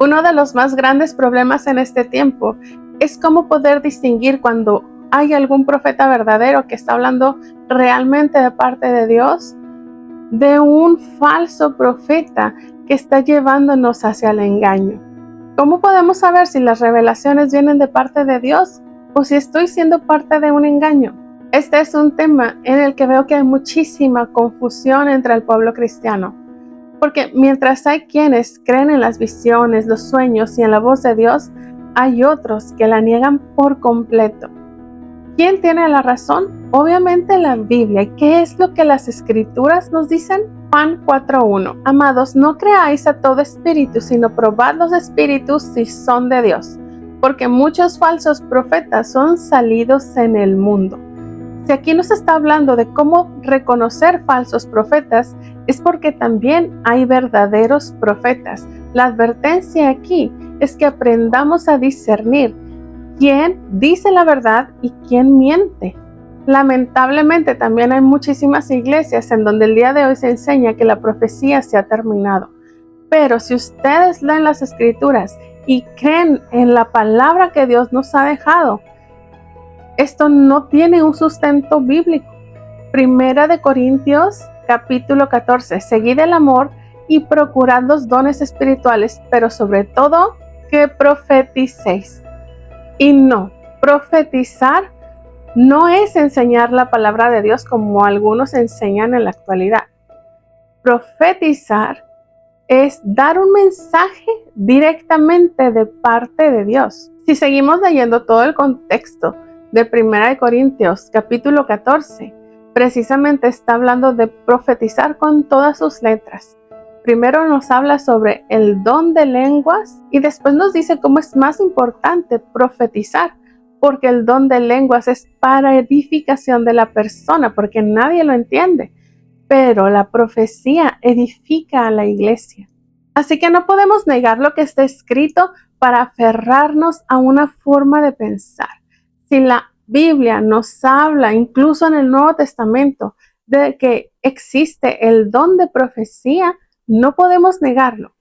Uno de los más grandes problemas en este tiempo es cómo poder distinguir cuando hay algún profeta verdadero que está hablando realmente de parte de Dios, de un falso profeta que está llevándonos hacia el engaño. ¿Cómo podemos saber si las revelaciones vienen de parte de Dios o si estoy siendo parte de un engaño? Este es un tema en el que veo que hay muchísima confusión entre el pueblo cristiano. Porque mientras hay quienes creen en las visiones, los sueños y en la voz de Dios, hay otros que la niegan por completo. ¿Quién tiene la razón? Obviamente la Biblia. ¿Y qué es lo que las Escrituras nos dicen? Juan 4:1. Amados, no creáis a todo espíritu, sino probad los espíritus si son de Dios, porque muchos falsos profetas son salidos en el mundo. Si aquí nos está hablando de cómo reconocer falsos profetas, es porque también hay verdaderos profetas. La advertencia aquí es que aprendamos a discernir quién dice la verdad y quién miente. Lamentablemente también hay muchísimas iglesias en donde el día de hoy se enseña que la profecía se ha terminado. Pero si ustedes leen las Escrituras y creen en la palabra que Dios nos ha dejado, esto no tiene un sustento bíblico. Primera de Corintios, capítulo 14. Seguid el amor y procurad los dones espirituales, pero sobre todo que profeticéis. Y no, profetizar no es enseñar la palabra de Dios como algunos enseñan en la actualidad. Profetizar es dar un mensaje directamente de parte de Dios. Si seguimos leyendo todo el contexto de 1 Corintios capítulo 14, precisamente está hablando de profetizar con todas sus letras. Primero nos habla sobre el don de lenguas y después nos dice cómo es más importante profetizar, porque el don de lenguas es para edificación de la persona, porque nadie lo entiende, pero la profecía edifica a la iglesia. Así que no podemos negar lo que está escrito para aferrarnos a una forma de pensar. Si la Biblia nos habla, incluso en el Nuevo Testamento, de que existe el don de profecía, no podemos negarlo.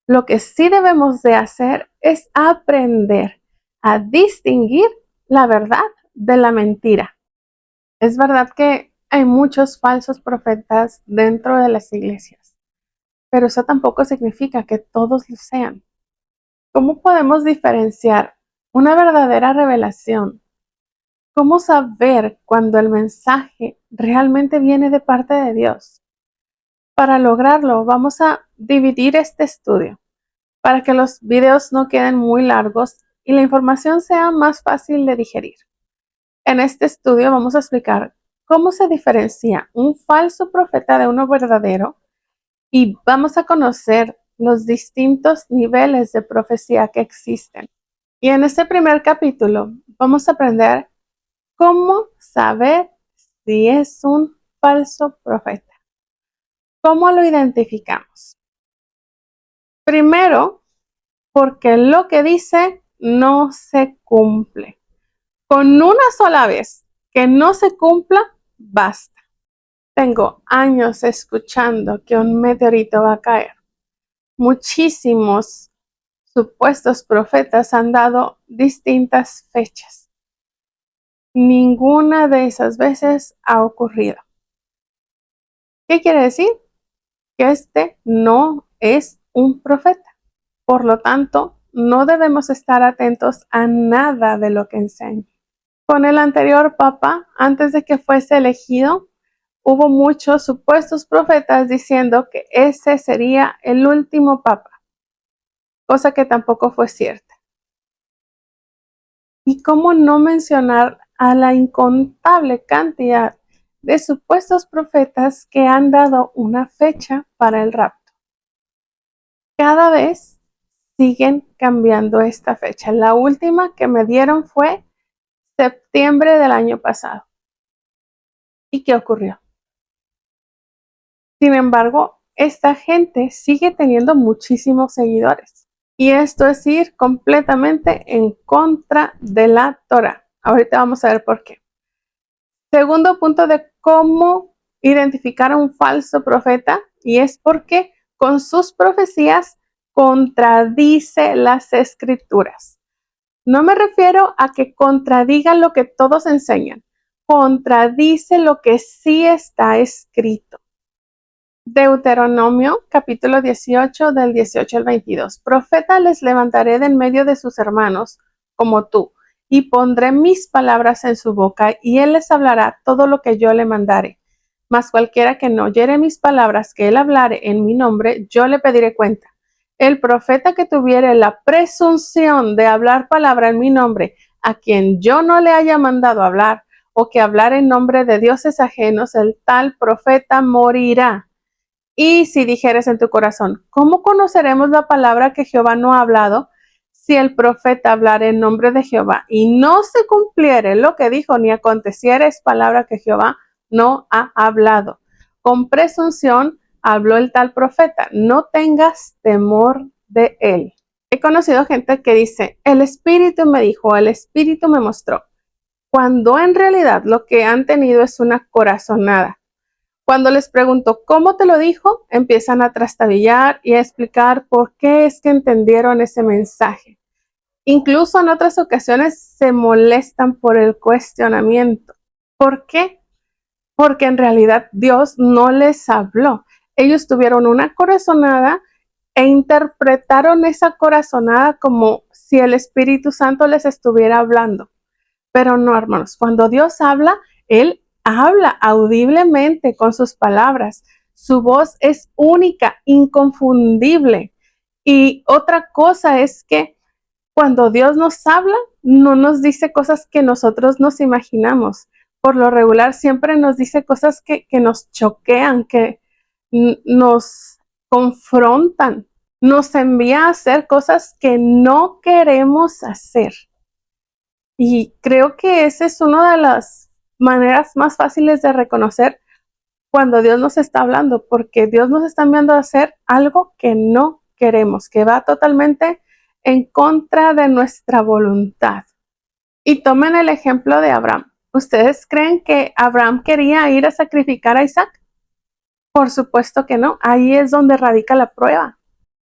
Lo que sí debemos de hacer es aprender a distinguir la verdad de la mentira. Es verdad que hay muchos falsos profetas dentro de las iglesias, pero eso tampoco significa que todos lo sean. ¿Cómo podemos diferenciar una verdadera revelación? ¿Cómo saber cuando el mensaje realmente viene de parte de Dios? Para lograrlo, vamos a dividir este estudio para que los videos no queden muy largos y la información sea más fácil de digerir. En este estudio vamos a explicar cómo se diferencia un falso profeta de uno verdadero y vamos a conocer los distintos niveles de profecía que existen. Y en este primer capítulo vamos a aprender cómo saber si es un falso profeta. ¿Cómo lo identificamos? Primero, porque lo que dice no se cumple. Con una sola vez que no se cumpla, basta. Tengo años escuchando que un meteorito va a caer. Muchísimos supuestos profetas han dado distintas fechas. Ninguna de esas veces ha ocurrido. ¿Qué quiere decir? Que este no es un profeta. Por lo tanto, no debemos estar atentos a nada de lo que enseña. Con el anterior papa, antes de que fuese elegido, hubo muchos supuestos profetas diciendo que ese sería el último papa, cosa que tampoco fue cierta. ¿Y cómo no mencionar a la incontable cantidad de supuestos profetas que han dado una fecha para el rapto? Cada vez siguen cambiando esta fecha. La última que me dieron fue septiembre del año pasado. ¿Y qué ocurrió? Sin embargo, esta gente sigue teniendo muchísimos seguidores. Y esto es ir completamente en contra de la Torá. Ahorita vamos a ver por qué. Segundo punto de cómo identificar a un falso profeta, y es porque con sus profecías contradice las escrituras. No me refiero a que contradiga lo que todos enseñan, contradice lo que sí está escrito. Deuteronomio capítulo 18 del 18 al 22. Profeta les levantaré de en medio de sus hermanos como tú, y pondré mis palabras en su boca, y él les hablará todo lo que yo le mandare. Mas cualquiera que no oyere mis palabras que él hablare en mi nombre, yo le pediré cuenta. El profeta que tuviere la presunción de hablar palabra en mi nombre, a quien yo no le haya mandado hablar, o que hablar en nombre de dioses ajenos, el tal profeta morirá. Y si dijeres en tu corazón, ¿cómo conoceremos la palabra que Jehová no ha hablado? Si el profeta hablara en nombre de Jehová y no se cumpliere lo que dijo, ni aconteciere, es palabra que Jehová no ha hablado. Con presunción habló el tal profeta, no tengas temor de él. He conocido gente que dice, el Espíritu me dijo, el Espíritu me mostró, cuando en realidad lo que han tenido es una corazonada. Cuando les pregunto cómo te lo dijo, empiezan a trastabillar y a explicar por qué es que entendieron ese mensaje. Incluso en otras ocasiones se molestan por el cuestionamiento. ¿Por qué? Porque en realidad Dios no les habló. Ellos tuvieron una corazonada e interpretaron esa corazonada como si el Espíritu Santo les estuviera hablando. Pero no, hermanos, cuando Dios habla, Él habla audiblemente con sus palabras. Su voz es única, inconfundible. Y otra cosa es que cuando Dios nos habla, no nos dice cosas que nosotros nos imaginamos. Por lo regular, siempre nos dice cosas que nos choquean, que nos confrontan. Nos envía a hacer cosas que no queremos hacer. Y creo que esa es una de las maneras más fáciles de reconocer cuando Dios nos está hablando, porque Dios nos está enviando a hacer algo que no queremos, que va totalmente en contra de nuestra voluntad. Y tomen el ejemplo de Abraham. ¿Ustedes creen que Abraham quería ir a sacrificar a Isaac? Por supuesto que no. Ahí es donde radica la prueba.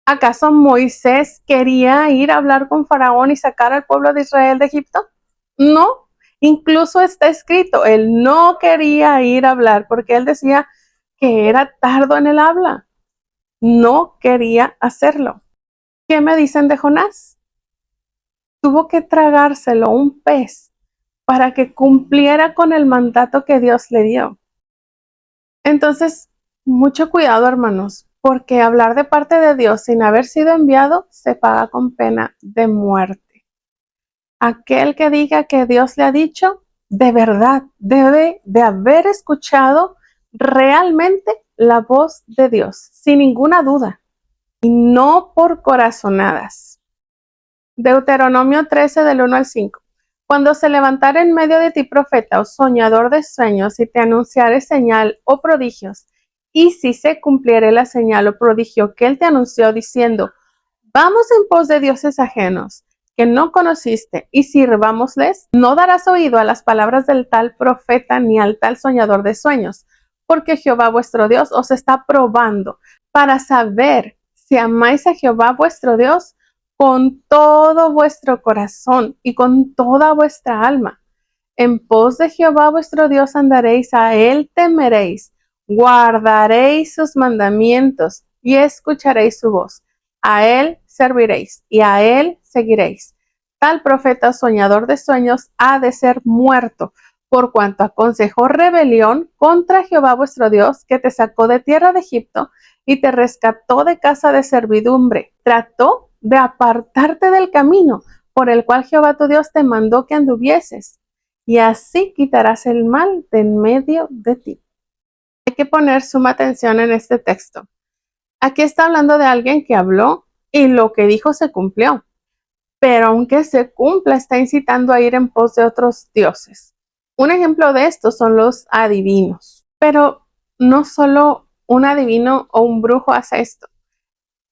¿Acaso Moisés quería ir a hablar con Faraón y sacar al pueblo de Israel de Egipto? No, incluso está escrito, él no quería ir a hablar porque él decía que era tardo en el habla. No quería hacerlo. ¿Qué me dicen de Jonás? Tuvo que tragárselo un pez para que cumpliera con el mandato que Dios le dio. Entonces, mucho cuidado, hermanos, porque hablar de parte de Dios sin haber sido enviado se paga con pena de muerte. Aquel que diga que Dios le ha dicho, de verdad debe de haber escuchado realmente la voz de Dios, sin ninguna duda, y no por corazonadas. Deuteronomio 13 del 1 al 5. Cuando se levantare en medio de ti profeta o soñador de sueños y te anunciare señal o prodigios, y si se cumpliere la señal o prodigio que él te anunció diciendo, vamos en pos de dioses ajenos que no conociste y sirvámosles, no darás oído a las palabras del tal profeta ni al tal soñador de sueños, porque Jehová vuestro Dios os está probando para saber si amáis a Jehová vuestro Dios con todo vuestro corazón y con toda vuestra alma. En pos de Jehová vuestro Dios andaréis, a él temeréis, guardaréis sus mandamientos y escucharéis su voz. A él serviréis y a él seguiréis. Tal profeta soñador de sueños ha de ser muerto, por cuanto aconsejó rebelión contra Jehová vuestro Dios, que te sacó de tierra de Egipto y te rescató de casa de servidumbre. Trató de apartarte del camino por el cual Jehová tu Dios te mandó que anduvieses, y así quitarás el mal de en medio de ti. Hay que poner suma atención en este texto. Aquí está hablando de alguien que habló y lo que dijo se cumplió, pero aunque se cumpla, está incitando a ir en pos de otros dioses. Un ejemplo de esto son los adivinos, pero no solo un adivino o un brujo hace esto.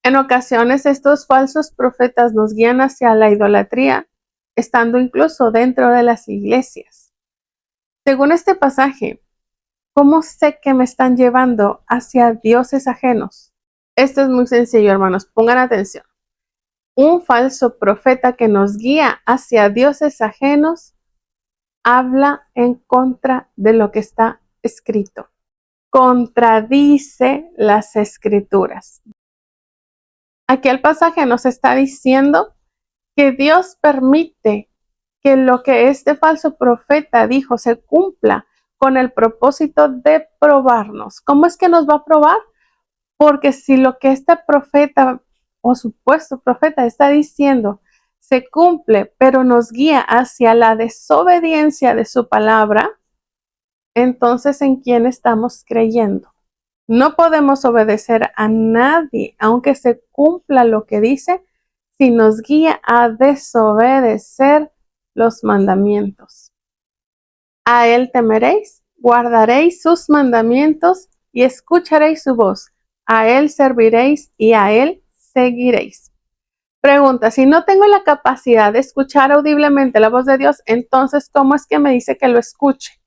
En ocasiones estos falsos profetas nos guían hacia la idolatría, estando incluso dentro de las iglesias. Según este pasaje, ¿cómo sé que me están llevando hacia dioses ajenos? Esto es muy sencillo, hermanos, pongan atención. Un falso profeta que nos guía hacia dioses ajenos habla en contra de lo que está escrito. Contradice las escrituras. Aquí el pasaje nos está diciendo que Dios permite que lo que este falso profeta dijo se cumpla con el propósito de probarnos. ¿Cómo es que nos va a probar? Porque si lo que este profeta o supuesto profeta está diciendo se cumple, pero nos guía hacia la desobediencia de su palabra, entonces ¿en quién estamos creyendo? No podemos obedecer a nadie, aunque se cumpla lo que dice, si nos guía a desobedecer los mandamientos. A él temeréis, guardaréis sus mandamientos y escucharéis su voz. A él serviréis y a él seguiréis. Pregunta, si no tengo la capacidad de escuchar audiblemente la voz de Dios, entonces ¿cómo es que me dice que lo escuche?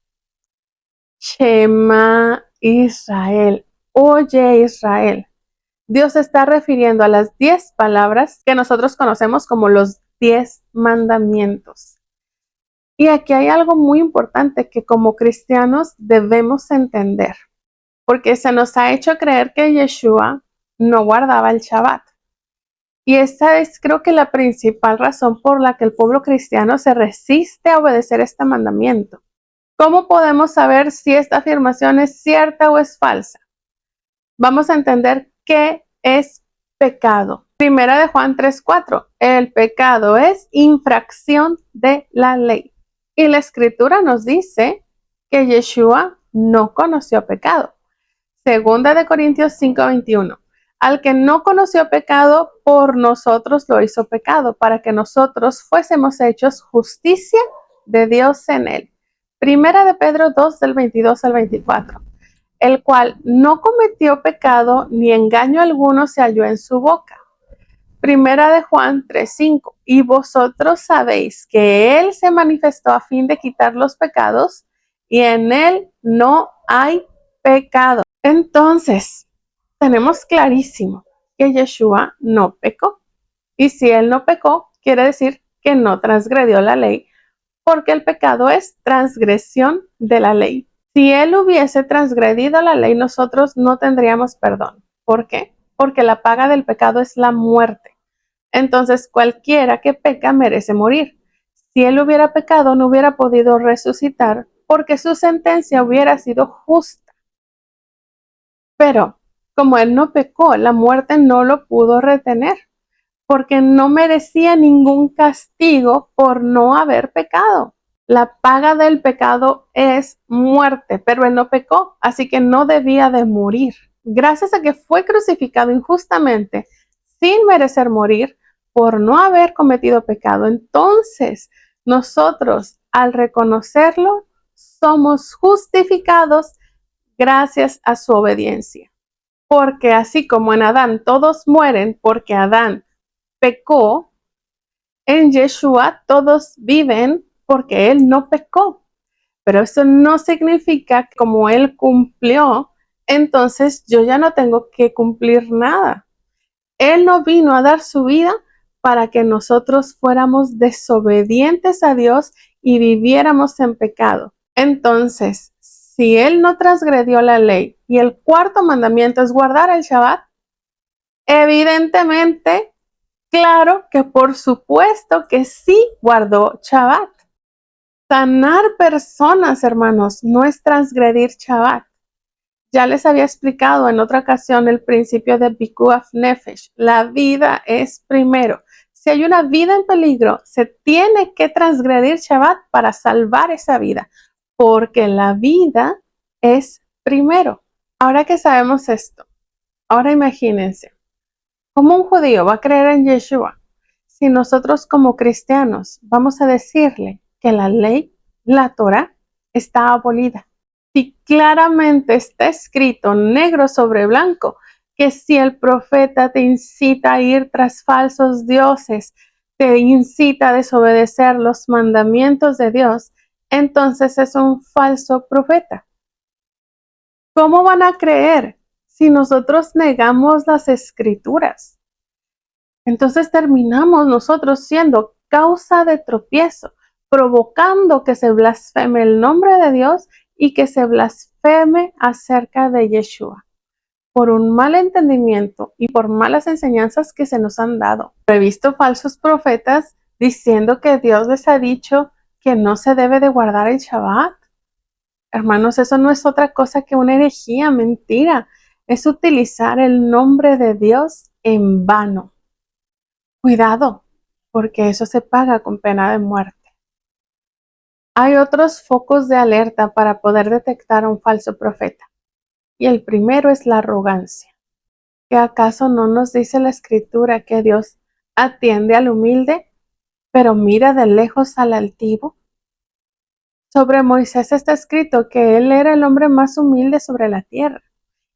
Shema Israel, oye Israel. Dios se está refiriendo a las 10 palabras que nosotros conocemos como los 10 mandamientos. Y aquí hay algo muy importante que como cristianos debemos entender, porque se nos ha hecho creer que Yeshua no guardaba el Shabbat. Y esa es, creo que, la principal razón por la que el pueblo cristiano se resiste a obedecer este mandamiento. ¿Cómo podemos saber si esta afirmación es cierta o es falsa? Vamos a entender qué es pecado. Primera de Juan 3:4. El pecado es infracción de la ley. Y la escritura nos dice que Yeshua no conoció pecado. Segunda de Corintios 5:21. Al que no conoció pecado, por nosotros lo hizo pecado, para que nosotros fuésemos hechos justicia de Dios en él. Primera de Pedro 2 del 22 al 24. El cual no cometió pecado, ni engaño alguno se halló en su boca. Primera de Juan 3:5. Y vosotros sabéis que Él se manifestó a fin de quitar los pecados, y en Él no hay pecado. Entonces, tenemos clarísimo que Yeshua no pecó. Y si Él no pecó, quiere decir que no transgredió la ley, porque el pecado es transgresión de la ley. Si Él hubiese transgredido la ley, nosotros no tendríamos perdón. ¿Por qué? Porque la paga del pecado es la muerte. Entonces, cualquiera que peca merece morir. Si Él hubiera pecado, no hubiera podido resucitar, porque su sentencia hubiera sido justa. Pero, como Él no pecó, la muerte no lo pudo retener, porque no merecía ningún castigo por no haber pecado. La paga del pecado es muerte, pero Él no pecó, así que no debía de morir. Gracias a que fue crucificado injustamente, sin merecer morir, por no haber cometido pecado, entonces nosotros, al reconocerlo, somos justificados gracias a su obediencia. Porque así como en Adán todos mueren porque Adán pecó, en Yeshua todos viven porque Él no pecó. Pero eso no significa que como Él cumplió, entonces yo ya no tengo que cumplir nada. Él no vino a dar su vida para que nosotros fuéramos desobedientes a Dios y viviéramos en pecado. Entonces, si Él no transgredió la ley y el cuarto mandamiento es guardar el Shabbat, evidentemente, claro que por supuesto que sí guardó Shabbat. Sanar personas, hermanos, no es transgredir Shabbat. Ya les había explicado en otra ocasión el principio de Pikuach Nefesh. La vida es primero. Si hay una vida en peligro, se tiene que transgredir Shabbat para salvar esa vida, porque la vida es primero. Ahora que sabemos esto, ahora imagínense, ¿cómo un judío va a creer en Yeshua si nosotros como cristianos vamos a decirle que la ley, la Torah, está abolida? Si claramente está escrito negro sobre blanco que si el profeta te incita a ir tras falsos dioses, te incita a desobedecer los mandamientos de Dios, entonces es un falso profeta. ¿Cómo van a creer si nosotros negamos las escrituras? Entonces terminamos nosotros siendo causa de tropiezo, provocando que se blasfeme el nombre de Dios y que se blasfeme acerca de Yeshua, por un mal entendimiento y por malas enseñanzas que se nos han dado. He visto falsos profetas diciendo que Dios les ha dicho que no se debe de guardar el Shabbat. Hermanos, eso no es otra cosa que una herejía, mentira. Es utilizar el nombre de Dios en vano. Cuidado, porque eso se paga con pena de muerte. Hay otros focos de alerta para poder detectar a un falso profeta. Y el primero es la arrogancia. ¿Que acaso no nos dice la Escritura que Dios atiende al humilde, pero mira de lejos al altivo? Sobre Moisés está escrito que él era el hombre más humilde sobre la tierra.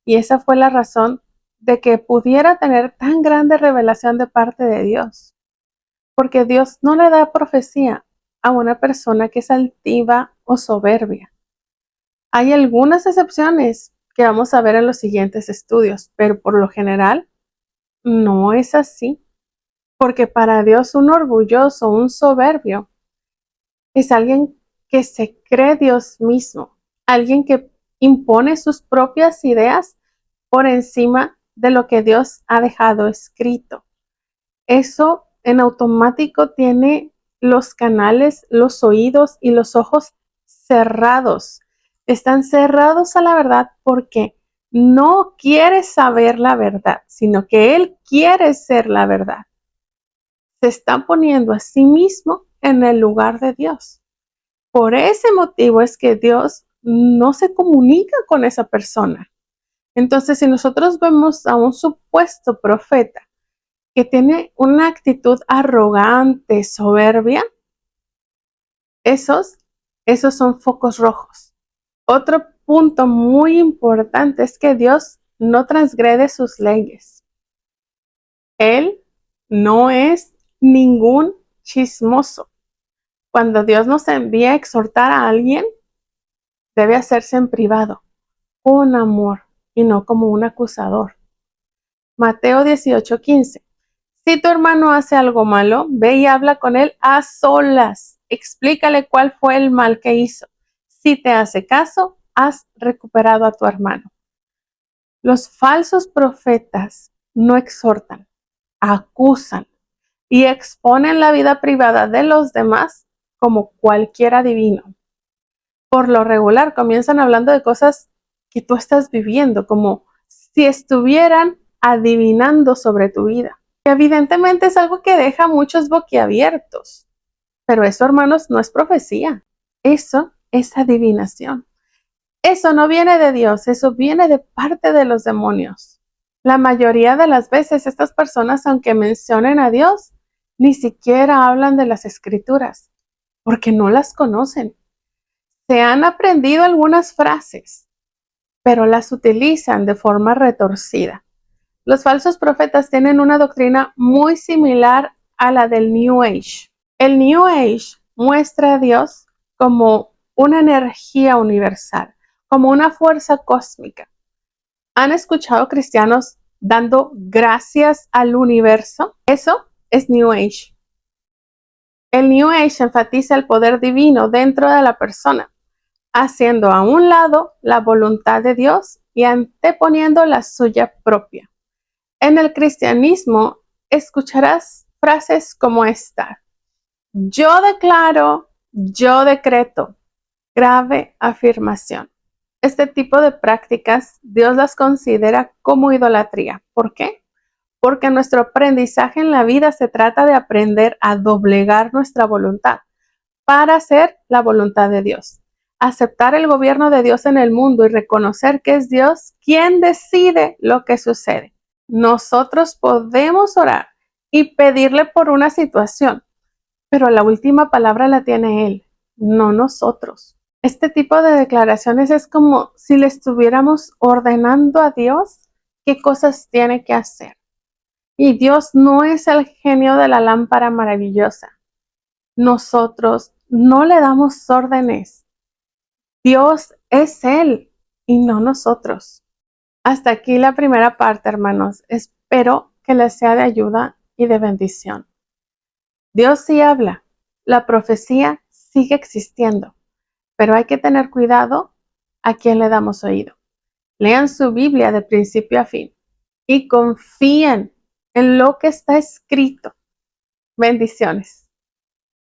Y esa fue la razón de que pudiera tener tan grande revelación de parte de Dios. Porque Dios no le da profecía a una persona que es altiva o soberbia. Hay algunas excepciones que vamos a ver en los siguientes estudios, pero por lo general no es así. Porque para Dios un orgulloso, un soberbio, es alguien que se cree Dios mismo, alguien que impone sus propias ideas por encima de lo que Dios ha dejado escrito. Eso en automático tiene los canales, los oídos y los ojos cerrados. Están cerrados a la verdad porque no quiere saber la verdad, sino que él quiere ser la verdad. Se está poniendo a sí mismo en el lugar de Dios. Por ese motivo es que Dios no se comunica con esa persona. Entonces, si nosotros vemos a un supuesto profeta que tiene una actitud arrogante, soberbia, esos son focos rojos. Otro punto muy importante es que Dios no transgrede sus leyes. Él no es ningún chismoso. Cuando Dios nos envía a exhortar a alguien, debe hacerse en privado, con amor y no como un acusador. Mateo 18:15. Si tu hermano hace algo malo, ve y habla con él a solas. Explícale cuál fue el mal que hizo. Si te hace caso, has recuperado a tu hermano. Los falsos profetas no exhortan, acusan y exponen la vida privada de los demás como cualquier adivino. Por lo regular comienzan hablando de cosas que tú estás viviendo, como si estuvieran adivinando sobre tu vida. Evidentemente es algo que deja muchos boquiabiertos, pero eso, hermanos, no es profecía. Eso es adivinación. Eso no viene de Dios, eso viene de parte de los demonios. La mayoría de las veces estas personas, aunque mencionen a Dios, ni siquiera hablan de las escrituras, porque no las conocen. Se han aprendido algunas frases, pero las utilizan de forma retorcida. Los falsos profetas tienen una doctrina muy similar a la del New Age. El New Age muestra a Dios como una energía universal, como una fuerza cósmica. ¿Han escuchado cristianos dando gracias al universo? Eso es New Age. El New Age enfatiza el poder divino dentro de la persona, haciendo a un lado la voluntad de Dios y anteponiendo la suya propia. En el cristianismo escucharás frases como esta: yo declaro, yo decreto. Grave afirmación. Este tipo de prácticas Dios las considera como idolatría. ¿Por qué? Porque nuestro aprendizaje en la vida se trata de aprender a doblegar nuestra voluntad para hacer la voluntad de Dios. Aceptar el gobierno de Dios en el mundo y reconocer que es Dios quien decide lo que sucede. Nosotros podemos orar y pedirle por una situación, pero la última palabra la tiene Él, no nosotros. Este tipo de declaraciones es como si le estuviéramos ordenando a Dios qué cosas tiene que hacer. Y Dios no es el genio de la lámpara maravillosa. Nosotros no le damos órdenes. Dios es Él y no nosotros. Hasta aquí la primera parte, hermanos. Espero que les sea de ayuda y de bendición. Dios sí habla. La profecía sigue existiendo, pero hay que tener cuidado a quién le damos oído. Lean su Biblia de principio a fin y confíen en lo que está escrito. Bendiciones.